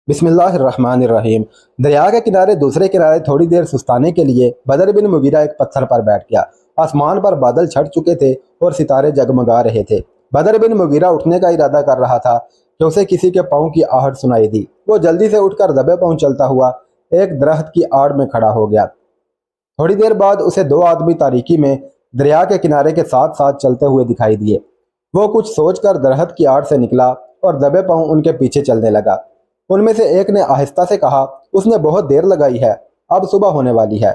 بسم اللہ الرحمن الرحیم۔ دریا کے کنارے دوسرے کنارے تھوڑی دیر سستانے کے لیے بدر بن مغیرہ ایک پتھر پر بیٹھ گیا۔ آسمان پر بادل چھٹ چکے تھے اور ستارے جگمگا رہے تھے۔ بدر بن مغیرہ اٹھنے کا ارادہ کر رہا تھا کہ اسے کسی کے پاؤں کی آہٹ سنائی دی۔ وہ جلدی سے اٹھ کر دبے پاؤں چلتا ہوا ایک درخت کی آڑ میں کھڑا ہو گیا۔ تھوڑی دیر بعد اسے دو آدمی تاریکی میں دریا کے کنارے کے ساتھ ساتھ چلتے ہوئے دکھائی دیے۔ وہ کچھ سوچ کر درخت کی آڑ سے نکلا اور دبے پاؤں ان کے پیچھے چلنے لگا۔ ان میں سے ایک نے آہستہ سے کہا، اس نے بہت دیر لگائی ہے، اب صبح ہونے والی ہے۔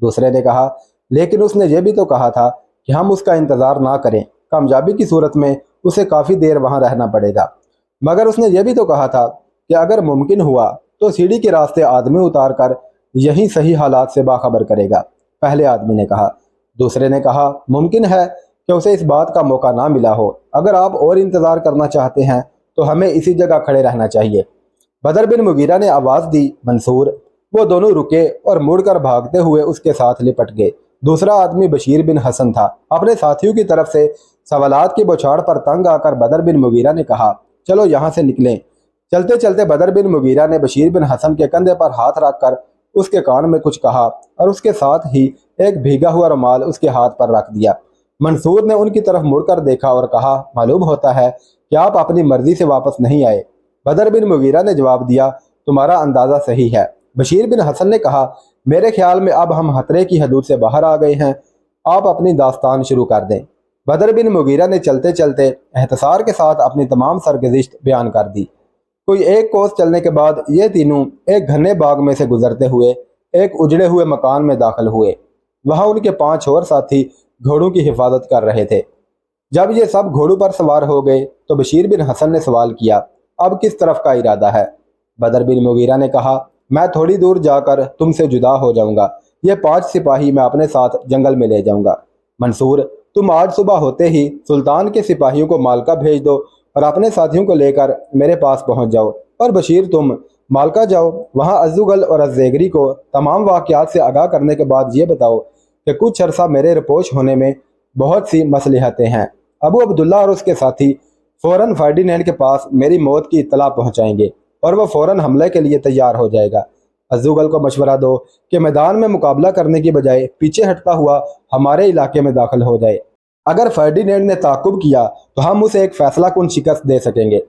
دوسرے نے کہا، لیکن اس نے یہ بھی تو کہا تھا کہ ہم اس کا انتظار نہ کریں، کامیابی کی صورت میں اسے کافی دیر وہاں رہنا پڑے گا۔ مگر اس نے یہ بھی تو کہا تھا کہ اگر ممکن ہوا تو سیڑھی کے راستے آدمی اتار کر یہیں صحیح حالات سے باخبر کرے گا، پہلے آدمی نے کہا۔ دوسرے نے کہا، ممکن ہے کہ اسے اس بات کا موقع نہ ملا ہو، اگر آپ اور انتظار کرنا چاہتے ہیں تو ہمیں اسی جگہ کھڑے رہنا چاہیے۔ بدر بن مغیرہ نے آواز دی، منصور۔ وہ دونوں رکے اور مڑ کر بھاگتے ہوئے اس کے ساتھ لپٹ گئے۔ دوسرا آدمی بشیر بن حسن تھا۔ اپنے ساتھیوں کی طرف سے سوالات کی بوچھاڑ پر تنگ آ کر بدر بن مغیرہ نے کہا، چلو یہاں سے نکلیں۔ چلتے چلتے بدر بن مغیرہ نے بشیر بن حسن کے کندھے پر ہاتھ رکھ کر اس کے کان میں کچھ کہا اور اس کے ساتھ ہی ایک بھیگا ہوا رومال اس کے ہاتھ پر رکھ دیا۔ منصور نے ان کی طرف مڑ کر دیکھا اور کہا، معلوم ہوتا ہے کہ آپ اپنی مرضی سے واپس نہیں آئے۔ بدر بن مغیرہ نے جواب دیا، تمہارا اندازہ صحیح ہے۔ بشیر بن حسن نے کہا، میرے خیال میں اب ہم خطرے کی حدود سے باہر آ گئے ہیں، آپ اپنی داستان شروع کر دیں۔ بدر بن مغیرہ نے چلتے چلتے احتسار کے ساتھ اپنی تمام سرگزشت بیان کر دی۔ کوئی ایک کوس چلنے کے بعد یہ تینوں ایک گھنے باغ میں سے گزرتے ہوئے ایک اجڑے ہوئے مکان میں داخل ہوئے۔ وہاں ان کے 5 اور ساتھی گھوڑوں کی حفاظت کر رہے تھے۔ جب یہ سب گھوڑوں پر سوار ہو گئے تو بشیر بن حسن نے سوال کیا، اب کس طرف کا ارادہ ہے؟ بدر بن مغیرہ نے کہا، میں تھوڑی دور جا کر تم سے جدا ہو جاؤں گا، یہ 5 سپاہی میں اپنے ساتھ جنگل میں لے جاؤں گا۔ منصور، تم آج صبح ہوتے ہی سلطان کے سپاہیوں کو مالکا بھیج دو اور اپنے ساتھیوں کو لے کر میرے پاس پہنچ جاؤ، اور بشیر تم مالکا جاؤ، وہاں ازوگل اور ازیگری کو تمام واقعات سے آگاہ کرنے کے بعد یہ بتاؤ کہ کچھ عرصہ میرے رپوش ہونے میں بہت سی مصلحتیں ہیں۔ ابو عبداللہ اور اس کے ساتھی فوراً فرڈینینڈ کے پاس میری موت کی اطلاع پہنچائیں گے اور وہ فوراً حملے کے لیے تیار ہو جائے گا۔ ازوگل کو مشورہ دو کہ میدان میں مقابلہ کرنے کی بجائے پیچھے ہٹتا ہوا ہمارے علاقے میں داخل ہو جائے۔ اگر فرڈینینڈ نے تعاقب کیا تو ہم اسے ایک فیصلہ کن شکست دے سکیں گے۔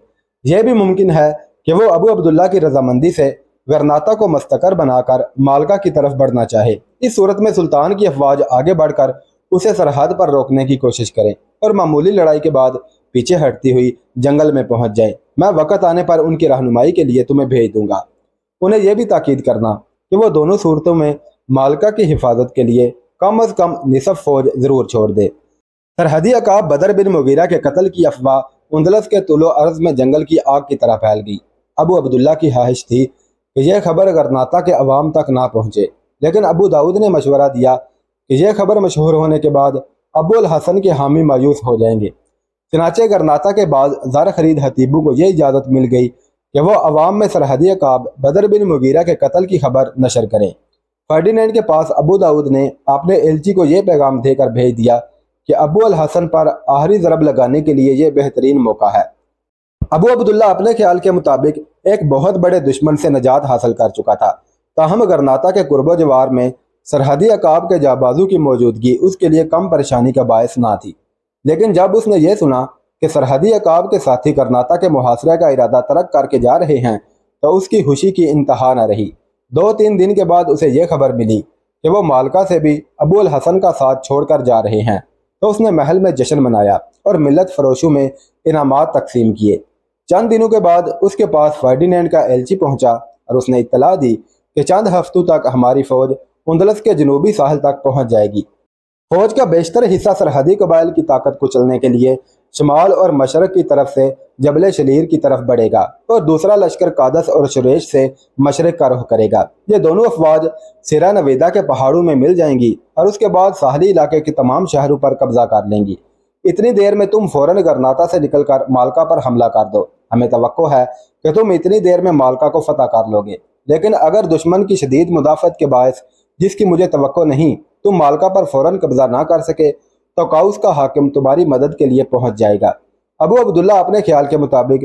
یہ بھی ممکن ہے کہ وہ ابو عبداللہ کی رضامندی سے غرناطہ کو مستقر بنا کر مالکا کی طرف بڑھنا چاہے۔ اس صورت میں سلطان کی افواج آگے بڑھ کر اسے سرحد پر روکنے کی کوشش کریں اور معمولی لڑائی کے بعد پیچھے ہٹتی ہوئی جنگل میں پہنچ جائیں۔ میں وقت آنے پر ان کی رہنمائی کے لیے تمہیں بھیج دوں گا۔ انہیں یہ بھی تاکید کرنا کہ وہ دونوں صورتوں میں مالکا کی حفاظت کے لیے کم از کم نصف فوج ضرور چھوڑ دے۔ سرحدی عقاب بدر بن مغیرہ کے قتل کی افواہ اندلس کے طول و عرض میں جنگل کی آگ کی طرح پھیل گئی۔ ابو عبداللہ کی خواہش تھی کہ یہ خبر غرناطہ کے عوام تک نہ پہنچے، لیکن ابو داؤد نے مشورہ دیا کہ یہ خبر مشہور ہونے کے بعد ابو الحسن کے حامی مایوس ہو جائیں گے۔ چنانچہ غرناطہ کے بعد زر خرید حتیبوں کو یہ اجازت مل گئی کہ وہ عوام میں سرحدی عقاب بدر بن مغیرہ کے قتل کی خبر نشر کریں۔ فرڈینینڈ کے پاس ابو داؤد نے اپنے ایلچی کو یہ پیغام دے کر بھیج دیا کہ ابو الحسن پر آخری ضرب لگانے کے لیے یہ بہترین موقع ہے۔ ابو عبداللہ اپنے خیال کے مطابق ایک بہت بڑے دشمن سے نجات حاصل کر چکا تھا، تاہم غرناطہ کے قرب و جوار میں سرحدی عقاب کے جابازوں کی موجودگی اس کے لیے کم پریشانی کا باعث نہ تھی۔ لیکن جب اس نے یہ سنا کہ سرحدی عقاب کے ساتھی غرناطہ کے محاصرے کا ارادہ ترک کر کے جا رہے ہیں تو اس کی خوشی کی انتہا نہ رہی۔ 2-3 دن کے بعد اسے یہ خبر ملی کہ وہ مالکا سے بھی ابو الحسن کا ساتھ چھوڑ کر جا رہے ہیں، تو اس نے محل میں جشن منایا اور ملت فروشوں میں انعامات تقسیم کیے۔ چند دنوں کے بعد اس کے پاس فرڈینینڈ کا ایلچی پہنچا اور اس نے اطلاع دی کہ چند ہفتوں تک ہماری فوج اندلس کے جنوبی ساحل تک پہنچ جائے گی۔ فوج کا بیشتر حصہ سرحدی قبائل کی طاقت کو چلنے کے لیے شمال اور مشرق کی طرف سے جبل شلیر کی طرف بڑھے گا اور دوسرا لشکر قادس اور شریش سے مشرق کا رخ کرے گا۔ یہ دونوں افواج سیرا نویدا کے پہاڑوں میں مل جائیں گی اور اس کے بعد ساحلی علاقے کے تمام شہروں پر قبضہ کر لیں گی۔ اتنی دیر میں تم فوراً غرناطہ سے نکل کر مالکا پر حملہ کر دو۔ ہمیں توقع ہے کہ تم اتنی دیر میں مالکا کو فتح کر لو گے، لیکن اگر دشمن کی شدید مدافعت کے باعث، جس کی مجھے توقع نہیں، تم مالکا پر فوراً قبضہ نہ کر سکے تو کاؤس کا حاکم تمہاری مدد کے لیے پہنچ جائے گا۔ ابو عبداللہ اپنے خیال کے مطابق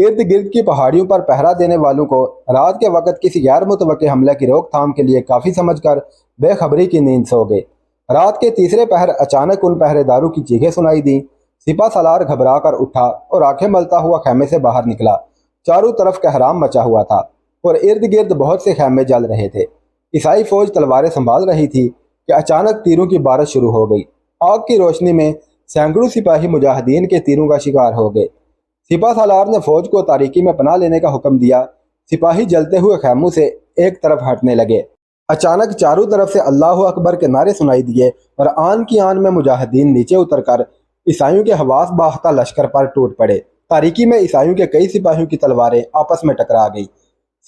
ارد گرد کی پہاڑیوں پر پہرا دینے والوں کو رات کے وقت کسی غیر متوقع حملے کی روک تھام کے لیے کافی سمجھ کر بے خبری کی نیند سو گئے۔ رات کے تیسرے پہر اچانک ان پہرے داروں کی چیخیں سنائی دیں۔ سپہ سالار گھبرا کر اٹھا اور آنکھیں ملتا ہوا خیمے سے باہر نکلا۔ چاروں طرف کہرام مچا ہوا تھا اور ارد گرد بہت سے خیمے جل رہے تھے۔ عیسائی فوج تلواریں سنبھال رہی تھی کہ اچانک تیروں کی بارش شروع ہو گئی۔ آگ کی روشنی میں سینکڑوں سپاہی مجاہدین کے تیروں کا شکار ہو گئے۔ سپہ سالار نے فوج کو تاریکی میں پناہ لینے کا حکم دیا۔ سپاہی جلتے ہوئے خیموں سے ایک طرف ہٹنے لگے۔ اچانک چاروں طرف سے اللہ اکبر کے نعرے سنائی دیے اور آن کی آن میں مجاہدین نیچے اتر کر عیسائیوں کے حواس باختہ لشکر پر ٹوٹ پڑے۔ تاریکی میں عیسائیوں کے کئی سپاہیوں کی تلواریں آپس میں ٹکرا گئی۔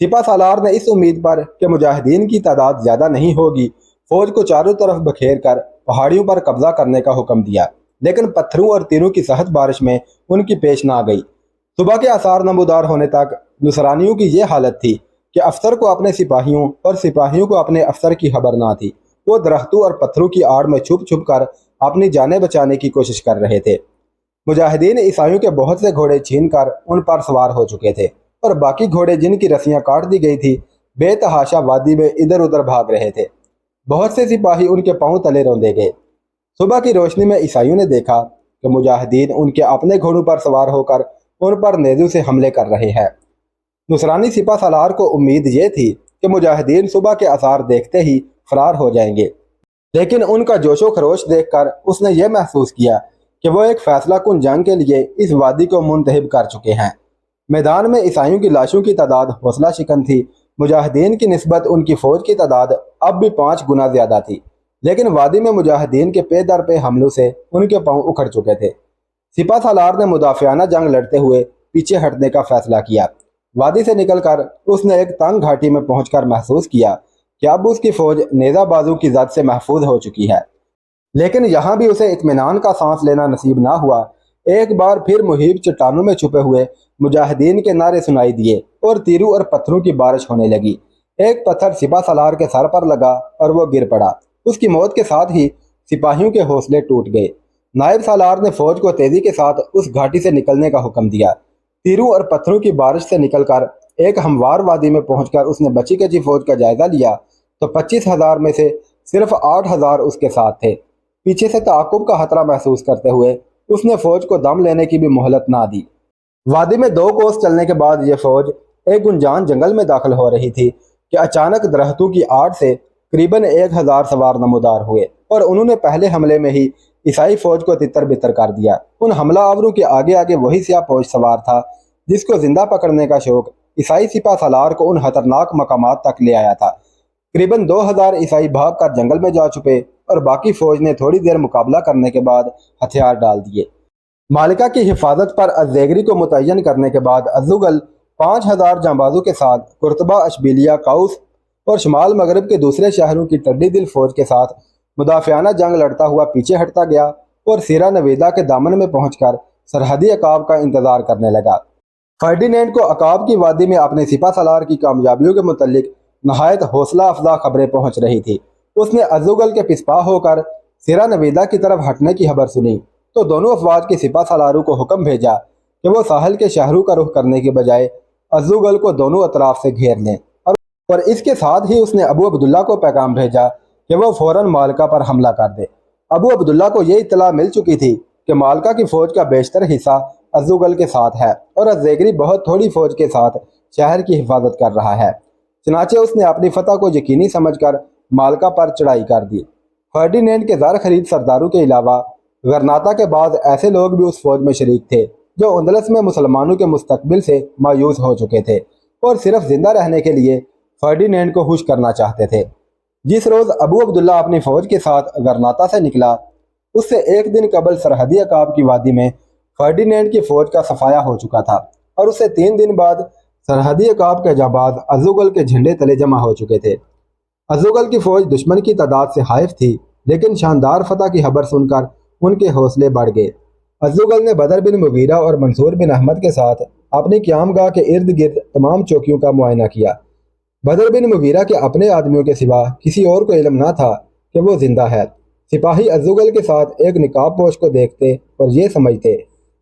سپہ سالار نے اس امید پر کہ مجاہدین کی تعداد زیادہ نہیں ہوگی، فوج کو چاروں طرف بکھیر کر پہاڑیوں پر قبضہ کرنے کا حکم دیا، لیکن پتھروں اور تیروں کی سخت بارش میں ان کی پیش نہ گئی۔ صبح کے آثار نمودار ہونے تک نصرانیوں کی یہ حالت تھی کہ افسر کو اپنے سپاہیوں اور سپاہیوں کو اپنے افسر کی خبر نہ تھی۔ وہ درختوں اور پتھروں کی آڑ میں چھپ چھپ کر اپنی جانیں بچانے کی کوشش کر رہے تھے۔ مجاہدین عیسائیوں کے بہت سے گھوڑے چھین کر ان پر سوار ہو چکے تھے اور باقی گھوڑے جن کی رسیاں کاٹ دی گئی تھی بے تحاشا وادی میں ادھر ادھر بھاگ رہے تھے۔ بہت سے سپاہی ان کے پاؤں تلے روندے گئے۔ صبح کی روشنی میں عیسائیوں نے دیکھا کہ مجاہدین ان کے اپنے گھوڑوں پر سوار ہو کر ان پر نیزوں سے حملے کر رہے ہیں۔ نصرانی سپہ سالار کو امید یہ تھی کہ مجاہدین صبح کے آثار دیکھتے ہی فرار ہو جائیں گے، لیکن ان کا جوش و خروش دیکھ کر اس نے یہ محسوس کیا کہ وہ ایک فیصلہ کن جنگ کے لیے اس وادی کو منتخب کر چکے ہیں۔ میدان میں عیسائیوں کی لاشوں کی تعداد حوصلہ شکن تھی۔ مجاہدین کی نسبت ان کی فوج کی تعداد اب بھی 5 گنا زیادہ تھی، لیکن وادی میں مجاہدین کے پے در پے حملوں سے ان کے پاؤں اکھڑ چکے تھے۔ سپہ سالار نے مدافعانہ جنگ لڑتے ہوئے پیچھے ہٹنے کا فیصلہ کیا۔ وادی سے نکل کر اس نے ایک تنگ گھاٹی میں پہنچ کر محسوس کیا کہ اب اس کی فوج نیزہ بازو کی زد سے محفوظ ہو چکی ہے، لیکن یہاں بھی اسے اطمینان کا سانس لینا نصیب نہ ہوا۔ ایک بار پھر مہیب چٹانوں میں چھپے ہوئے مجاہدین کے نعرے سنائی دیے اور تیروں اور پتھروں کی بارش ہونے لگی۔ ایک پتھر سپہ سالار کے سر پر لگا اور وہ گر پڑا۔ اس کی موت کے ساتھ ہی سپاہیوں کے حوصلے ٹوٹ گئے۔ نائب سالار نے فوج کو تیزی کے ساتھ اس گھاٹی سے نکلنے کا حکم دیا۔ تیروں اور پتھروں کی بارش سے نکل کر ایک ہموار وادی میں پہنچ کر اس نے بچی کچی فوج کا جائزہ لیا تو 25,000 میں سے صرف 8,000 اس کے ساتھ تھے۔ پیچھے سے تعاقب کا خطرہ محسوس کرتے ہوئے اس نے فوج کو دم لینے کی بھی مہلت نہ دی۔ وادی میں 2 کوس چلنے کے بعد یہ فوج ایک گنجان جنگل میں داخل ہو رہی تھی کہ اچانک درختوں کی آڑ سے قریباً 1,000 سوار نمودار ہوئے اور انہوں نے پہلے حملے میں ہی عیسائی فوج کو تتر بتر کر دیا۔ ان حملہ آوروں کے آگے آگے وہی سیاہ فوج سوار تھا جس کو زندہ پکڑنے کا شوق عیسائی سپہ سالار کو ان خطرناک مقامات تک لے آیا تھا۔ قریباً 2,000 عیسائی بھاگ کر جنگل میں جا چھپے اور باقی فوج نے تھوڑی دیر مقابلہ کرنے کے بعد ہتھیار ڈال دیے۔ مالکہ کی حفاظت پر الزیگری کو متعین کرنے کے بعد ازوغل 5,000 جانبازوں کے ساتھ قرطبہ، اشبیلیہ، قوس اور شمال مغرب کے دوسرے شہروں کی ٹڈی دل فوج کے ساتھ مدافعانہ جنگ لڑتا ہوا پیچھے ہٹتا گیا اور سیرا نویدا کے دامن میں پہنچ کر سرحدی عقاب کا انتظار کرنے لگا۔ فرڈینینڈ کو عقاب کی وادی میں اپنے سپہ سالار کی کامیابیوں کے متعلق نہایت حوصلہ افزا خبریں پہنچ رہی تھی۔ اس نے ازوغل کے پسپا ہو کر سیرا نویدا کی طرف ہٹنے کی خبر سنی تو دونوں افواج کے سپہ سالاروں کو حکم بھیجا کہ وہ ساحل کے شہروں کا رخ کرنے کے بجائے ازوغل کو دونوں اطراف سے گھیر لیں، اور اس کے ساتھ ہی اس نے ابو عبداللہ کو پیغام بھیجا کہ وہ فوراً مالکہ پر حملہ کر دے۔ ابو عبداللہ کو یہ اطلاع مل چکی تھی کہ مالکہ کی فوج کا بیشتر حصہ ازوغل کے ساتھ ہے اور الزیگری بہت تھوڑی فوج کے ساتھ شہر کی حفاظت کر رہا ہے۔ چنانچہ اس نے اپنی فتح کو یقینی سمجھ کر مالکہ پر چڑھائی کر دی۔ فرڈینینڈ کے زر خرید سرداروں کے علاوہ غرناطہ کے بعض ایسے لوگ بھی اس فوج میں شریک تھے جو اندلس میں مسلمانوں کے مستقبل سے مایوس ہو چکے تھے اور صرف زندہ رہنے کے لیے فرڈینینڈ کو خوش کرنا چاہتے تھے۔ جس روز ابو عبداللہ اپنی فوج کے ساتھ غرناطہ سے نکلا، اس سے ایک دن قبل سرحدی عقاب کی وادی میں فرڈینینڈ کی فوج کا صفایا ہو چکا تھا اور اس سے 3 دن بعد سرحدی عقاب کے جانباز ازوغل کے جھنڈے تلے جمع ہو چکے تھے۔ ازوغل کی فوج دشمن کی تعداد سے خائف تھی، لیکن شاندار فتح کی خبر سن کر ان کے حوصلے بڑھ گئے۔ ازوغل نے بدر بن مغیرہ اور منصور بن احمد کے ساتھ اپنی قیام گاہ کے ارد گرد تمام چوکیوں کا معائنہ کیا۔ بدر بن مغیرہ کے اپنے آدمیوں کے سوا کسی اور کو علم نہ تھا کہ وہ زندہ ہے۔ سپاہی ازوغل کے ساتھ ایک نقاب پوش کو دیکھتے اور یہ سمجھتے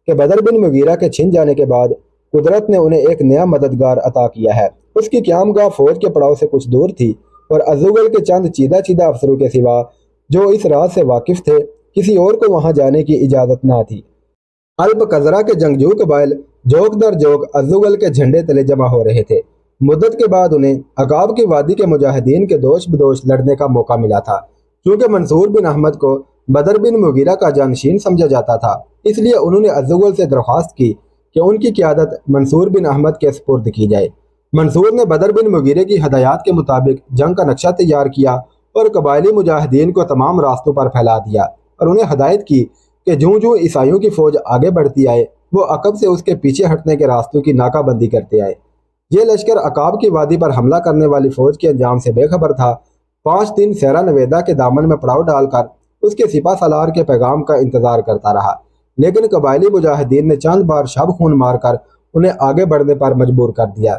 کہ بدر بن مغیرہ کے چھن جانے کے بعد قدرت نے انہیں ایک نیا مددگار عطا کیا ہے۔ اس کی قیامگاہ فوج کے پڑاؤ سے کچھ دور تھی اور ازدگل کے چند چیدہ افسروں کے سوا جو اس راز سے واقف تھے کسی اور کو وہاں جانے کی اجازت نہ تھی۔ الپ قذرہ کے جنگجو قبائل جوک در جوک ازدگل کے جھنڈے تلے جمع ہو رہے تھے۔ مدت کے بعد انہیں عقاب کی وادی کے مجاہدین کے دوش بدوش لڑنے کا موقع ملا تھا۔ چونکہ منصور بن احمد کو بدر بن مغیرہ کا جانشین سمجھا جاتا تھا، اس لیے انہوں نے ازدگل سے درخواست کی کہ ان کی قیادت منصور بن احمد کے سپرد کی جائے۔ منصور نے بدر بن مغیرہ کی ہدایات کے مطابق جنگ کا نقشہ تیار کیا اور قبائلی مجاہدین کو تمام راستوں پر پھیلا دیا اور انہیں ہدایت کی کہ جوں عیسائیوں کی فوج آگے بڑھتی آئے وہ عقب سے اس کے پیچھے ہٹنے کے راستوں کی ناکہ بندی کرتے آئے۔ یہ لشکر عقاب کی وادی پر حملہ کرنے والی فوج کے انجام سے بے خبر تھا۔ 5 دن سیرا نویدا کے دامن میں پڑاؤ ڈال کر اس کے سپہ سالار کے پیغام کا انتظار کرتا رہا، لیکن قبائلی مجاہدین نے چند بار شب خون مار کر انہیں آگے بڑھنے پر مجبور کر دیا۔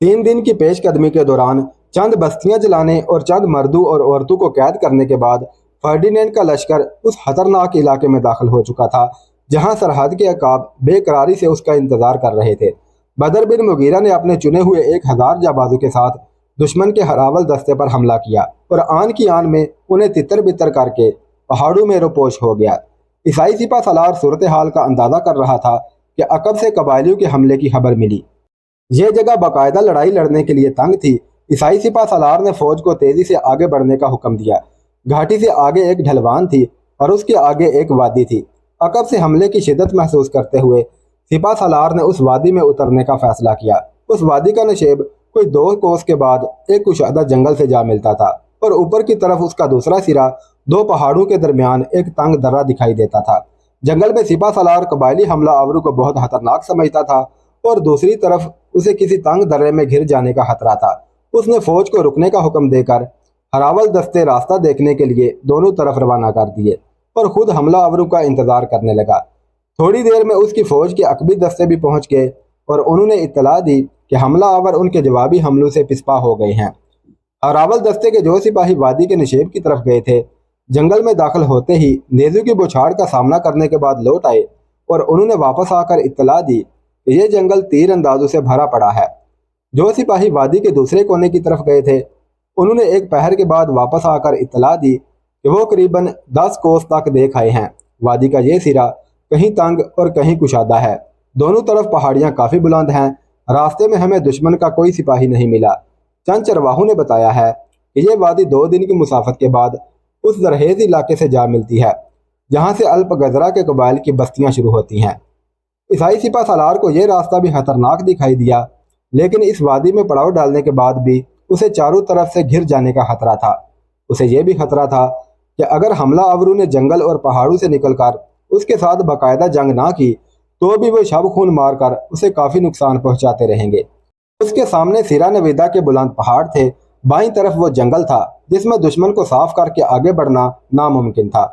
3 دن کی پیش قدمی کے دوران چند بستیاں جلانے اور چند مردوں اور عورتوں کو قید کرنے کے بعد فرڈینینڈ کا لشکر اس خطرناک علاقے میں داخل ہو چکا تھا جہاں سرحد کے عقاب بے قراری سے اس کا انتظار کر رہے تھے۔ بدر بن مغیرہ نے اپنے چنے ہوئے 1000 جانبازوں کے ساتھ دشمن کے ہراول دستے پر حملہ کیا اور آن کی آن میں انہیں تتر بتر کر کے پہاڑوں میں روپوش ہو گیا۔ عیسائی سپہ سالار صورتحال کا اندازہ کر رہا تھا کہ عقب سے قبائلیوں کے حملے کی خبر ملی۔ یہ جگہ باقاعدہ لڑائی لڑنے کے لیے تنگ تھی۔ عیسائی سپہ سالار نے فوج کو تیزی سے آگے بڑھنے کا حکم دیا۔ گھاٹی سے آگے ایک ڈھلوان تھی اور اس کے آگے ایک وادی تھی۔ عقب سے حملے کی شدت محسوس کرتے ہوئے سپہ سالار نے اس وادی میں اترنے کا فیصلہ کیا۔ اس وادی کا نشیب کوئی 2 کوس کے بعد ایک کشادہ جنگل سے جا ملتا تھا اور اوپر کی طرف اس کا دوسرا سرا 2 پہاڑوں کے درمیان ایک تنگ درہ دکھائی دیتا تھا۔ جنگل میں سپہ سالار قبائلی حملہ آوروں کو بہت خطرناک سمجھتا تھا اور دوسری طرف اسے کسی تنگ درے میں گھر جانے کا خطرہ تھا۔ اس نے فوج کو رکنے کا حکم دے کر ہراول دستے راستہ دیکھنے کے لیے دونوں طرف روانہ کر دیے اور خود حملہ آوروں کا انتظار کرنے لگا۔ تھوڑی دیر میں اس کی فوج کے عقبی دستے بھی پہنچ گئے اور انہوں نے اطلاع دی کہ حملہ آور ان کے جوابی حملوں سے پسپا ہو گئے ہیں۔ ہراول دستے کے جو سپاہی وادی کے نشیب کی طرف گئے تھے جنگل میں داخل ہوتے ہی نیزوں کی بوچھاڑ کا سامنا کرنے کے بعد لوٹ آئے اور انہوں نے واپس آ کر اطلاع دی کہ یہ جنگل تیر اندازوں سے بھرا پڑا ہے۔ جو سپاہی وادی کے دوسرے کونے کی طرف گئے تھے انہوں نے ایک پہر کے بعد واپس آ کر اطلاع دی کہ وہ قریباً 10 کوس تک دیکھ آئے ہیں۔ وادی کا یہ سرا کہیں تنگ اور کہیں کشادہ ہے، دونوں طرف پہاڑیاں کافی بلند ہیں، راستے میں ہمیں دشمن کا کوئی سپاہی نہیں ملا۔ چند چرواہوں نے بتایا ہے کہ یہ وادی 2 دن کی مسافت کے بعد اس زرخیز علاقے سے جا ملتی ہے جہاں سے الپ گزرہ کے قبائل کی بستیاں شروع ہوتی ہیں۔ عیسائی سپہ سالار کو یہ راستہ بھی خطرناک دکھائی دیا، لیکن اس وادی میں پڑاؤ ڈالنے کے بعد بھی اسے چاروں طرف سے گھر جانے کا خطرہ تھا۔ اسے یہ بھی خطرہ تھا کہ اگر حملہ آوروں نے جنگل اور پہاڑوں سے نکل کر اس کے ساتھ باقاعدہ جنگ نہ کی تو بھی وہ شب خون مار کر اسے کافی نقصان پہنچاتے رہیں گے۔ اس کے سامنے سیرا نویدا کے بلند پہاڑ تھے، بائیں طرف وہ جنگل تھا جس میں دشمن کو صاف کر کے آگے بڑھنا ناممکن تھا۔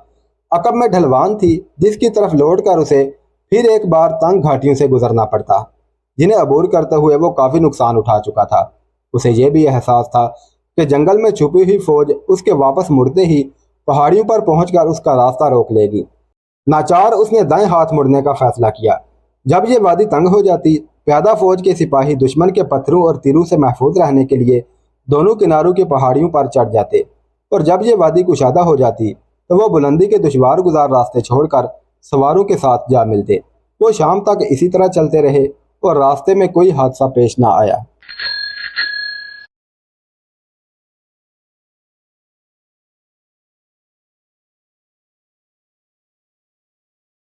عقب میں ڈھلوان تھی جس کی طرف لوٹ کر اسے پھر ایک بار تنگ گھاٹیوں سے گزرنا پڑتا جنہیں عبور کرتے ہوئے وہ کافی نقصان اٹھا چکا تھا۔ اسے یہ بھی احساس تھا کہ جنگل میں چھپی ہوئی فوج اس کے واپس مڑتے ہی پہاڑیوں پر پہنچ کر اس کا راستہ روک لے گی۔ ناچار اس نے دائیں ہاتھ مڑنے کا فیصلہ کیا۔ جب یہ وادی تنگ ہو جاتی پیادہ فوج کے سپاہی دشمن کے پتھروں اور تیروں سے محفوظ رہنے کے لیے دونوں کناروں کی پہاڑیوں پر چڑھ جاتے، اور جب یہ وادی کشادہ ہو جاتی تو وہ بلندی کے دشوار گزار راستے چھوڑ کر سواروں کے ساتھ جا ملتے۔ وہ شام تک اسی طرح چلتے رہے اور راستے میں کوئی حادثہ پیش نہ آیا۔